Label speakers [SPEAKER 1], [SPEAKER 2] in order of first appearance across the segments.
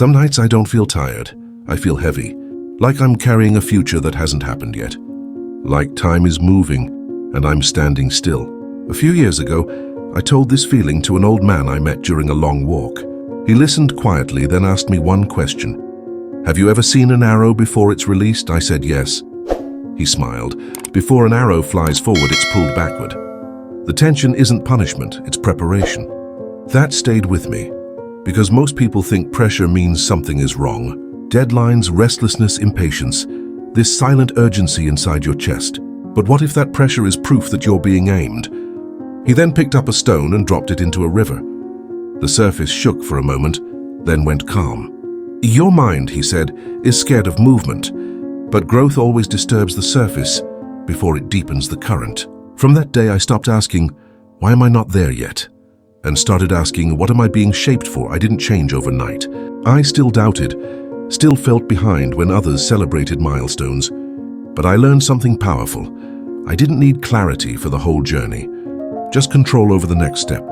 [SPEAKER 1] Some nights I don't feel tired. I feel heavy, like I'm carrying a future that hasn't happened yet. Like time is moving and I'm standing still. A few years ago, I told this feeling to an old man I met during a long walk. He listened quietly, then asked me one question. Have you ever seen an arrow before it's released? I said yes. He smiled. Before an arrow flies forward, it's pulled backward. The tension isn't punishment, it's preparation. That stayed with me, because most people think pressure means something is wrong. Deadlines, restlessness, impatience, this silent urgency inside your chest. But what if that pressure is proof that you're being aimed? He then picked up a stone and dropped it into a river. The surface shook for a moment, then went calm. Your mind, he said, is scared of movement, but growth always disturbs the surface before it deepens the current. From that day, I stopped asking, why am I not there yet? And started asking, what am I being shaped for? I didn't change overnight. I still doubted, still felt behind when others celebrated milestones. But I learned something powerful. I didn't need clarity for the whole journey, just control over the next step.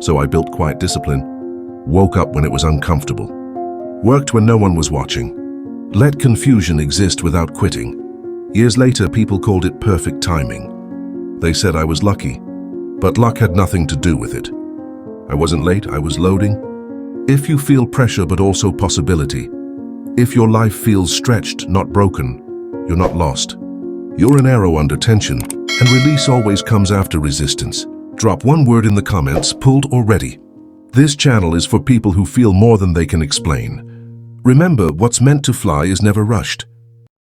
[SPEAKER 1] So I built quiet discipline, woke up when it was uncomfortable, worked when no one was watching, let confusion exist without quitting. Years later, people called it perfect timing. They said I was lucky, but luck had nothing to do with it. I wasn't late, I was loading. If you feel pressure but also possibility, if your life feels stretched, not broken, you're not lost. You're an arrow under tension, and release always comes after resistance. Drop one word in the comments, pulled or ready. This channel is for people who feel more than they can explain. Remember, what's meant to fly is never rushed.